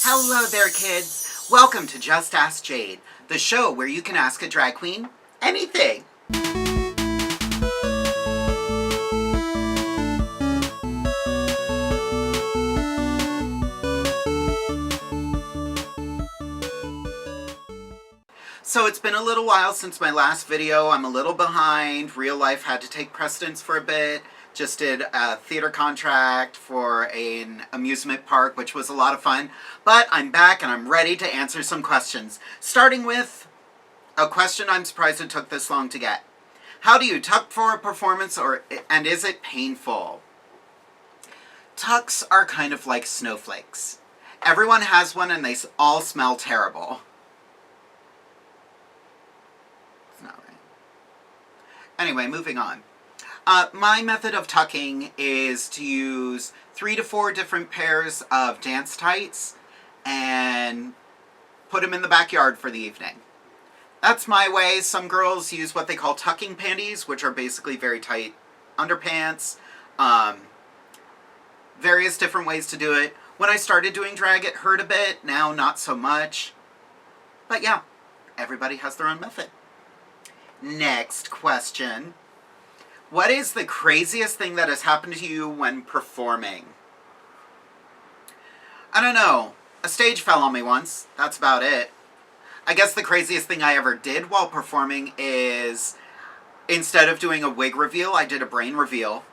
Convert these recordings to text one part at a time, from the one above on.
Hello there, kids. Welcome to Just Ask Jade, the show where you can ask a drag queen anything. So it's been a little while since my last video. I'm a little behind. Real life had to take precedence for a bit. Just did a theater contract for an amusement park, which was a lot of fun. But I'm back and I'm ready to answer some questions. Starting with a question I'm surprised it took this long to get. How do you tuck for a performance, and is it painful? Tucks are kind of like snowflakes. Everyone has one and they all smell terrible. It's not right. Anyway, moving on. My method of tucking is to use 3 to 4 different pairs of dance tights and put them in the backyard for the evening. That's my way. Some girls use what they call tucking panties, which are basically very tight underpants. Various different ways to do it. When I started doing drag, it hurt a bit. Now, not so much. But yeah, everybody has their own method. Next question. What is the craziest thing that has happened to you when performing? I don't know. A stage fell on me once. That's about it. I guess the craziest thing I ever did while performing is, instead of doing a wig reveal, I did a brain reveal.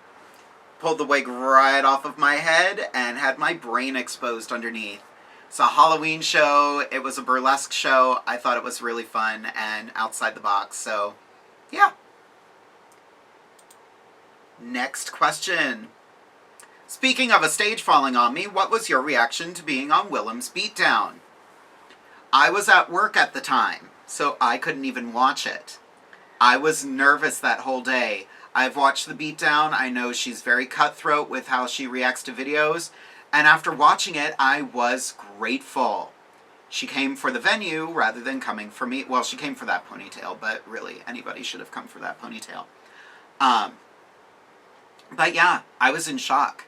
Pulled the wig right off of my head and had my brain exposed underneath. It's a Halloween show. It was a burlesque show. I thought it was really fun and outside the box. So, yeah. Next question. Speaking of a stage falling on me, what was your reaction to being on Willam's Beatdown? I was at work at the time, so I couldn't even watch it. I was nervous that whole day. I've watched the Beatdown. I know she's very cutthroat with how she reacts to videos, and after watching it, I was grateful. She came for the venue rather than coming for me. Well, she came for that ponytail, but really, anybody should have come for that ponytail. But yeah, I was in shock.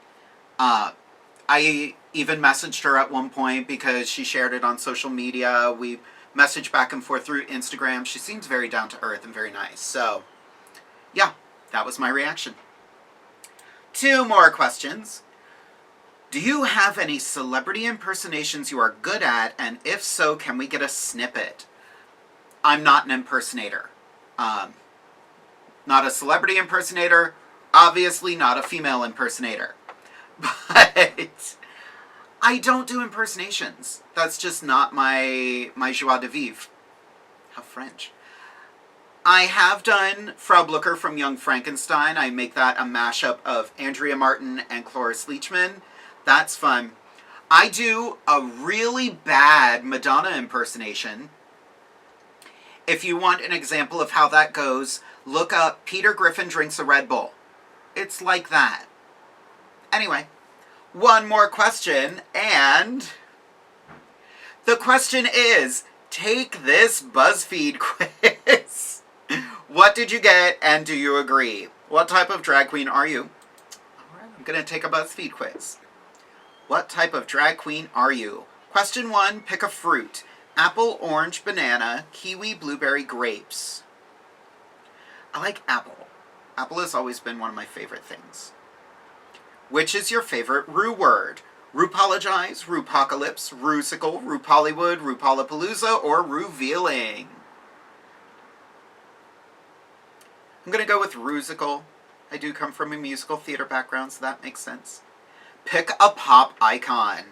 I even messaged her at one point because she shared it on social media. We messaged back and forth through Instagram. She seems very down to earth and very nice. So, yeah, that was my reaction. 2 more questions. Do you have any celebrity impersonations you are good at? And if so, can we get a snippet? I'm not an impersonator. Not a celebrity impersonator. Obviously not a female impersonator. But I don't do impersonations. That's just not my joie de vivre. How French. I have done Frau Blücher from Young Frankenstein. I make that a mashup of Andrea Martin and Cloris Leachman. That's fun. I do a really bad Madonna impersonation. If you want an example of how that goes, look up Peter Griffin Drinks a Red Bull. It's like that. Anyway, 1 more question, and the question is, take this BuzzFeed quiz. What did you get, and do you agree? What type of drag queen are you? Alright, I'm going to take a BuzzFeed quiz. What type of drag queen are you? Question 1, pick a fruit. Apple, orange, banana, kiwi, blueberry, grapes. I like apple. Apple has always been one of my favorite things. Which is your favorite Rue word? RuPologize, RuPocalypse, Rusical, RuPollywood, RuPolapalooza, or Ruvealing? I'm going to go with Rusical. I do come from a musical theater background, so that makes sense. Pick a pop icon.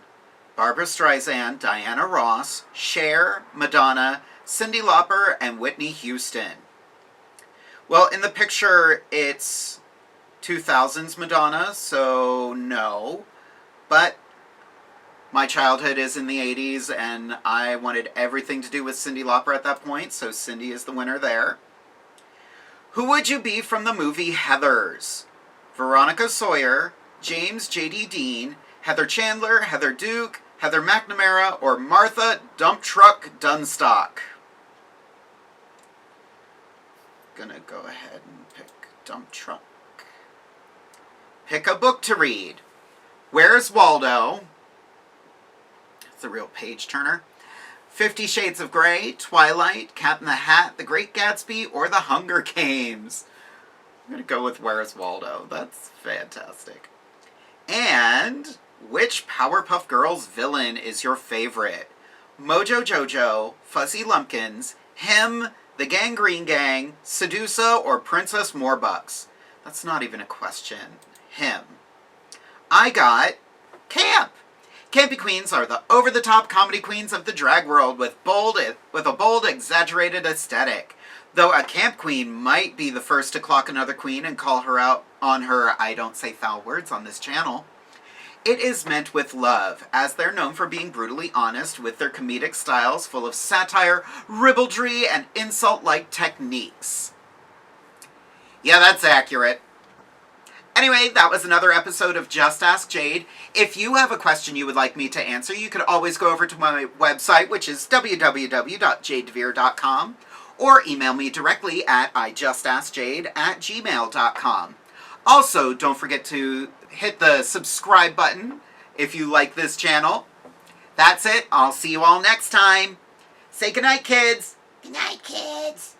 Barbra Streisand, Diana Ross, Cher, Madonna, Cyndi Lauper, and Whitney Houston. Well, in the picture, it's 2000s Madonna, so no. But my childhood is in the 80s, and I wanted everything to do with Cyndi Lauper at that point, so Cyndi is the winner there. Who would you be from the movie Heathers? Veronica Sawyer, James J.D. Dean, Heather Chandler, Heather Duke, Heather McNamara, or Martha Dump Truck Dunstock? Gonna go ahead and pick Dump Truck. Pick a book to read. Where's Waldo? It's a real page turner. 50 Shades of Grey, Twilight, Cat in the Hat, The Great Gatsby, or The Hunger Games. I'm going to go with Where's Waldo. That's fantastic. And which Powerpuff Girls villain is your favorite? Mojo Jojo, Fuzzy Lumpkins, him, the Gangrene Gang, Sedusa, or Princess Morbucks? That's not even a question. Him. I got Camp. Campy queens are the over-the-top comedy queens of the drag world with a bold, exaggerated aesthetic. Though a camp queen might be the first to clock another queen and call her out on her I don't say foul words on this channel, it is meant with love, as they're known for being brutally honest with their comedic styles full of satire, ribaldry, and insult-like techniques. Yeah, that's accurate. Anyway, that was another episode of Just Ask Jade. If you have a question you would like me to answer, you could always go over to my website, which is www.jadedevere.com, or email me directly at ijustaskjade@gmail.com. Also, don't forget to hit the subscribe button if you like this channel. That's it. I'll see you all next time. Say goodnight, kids. Good night, kids.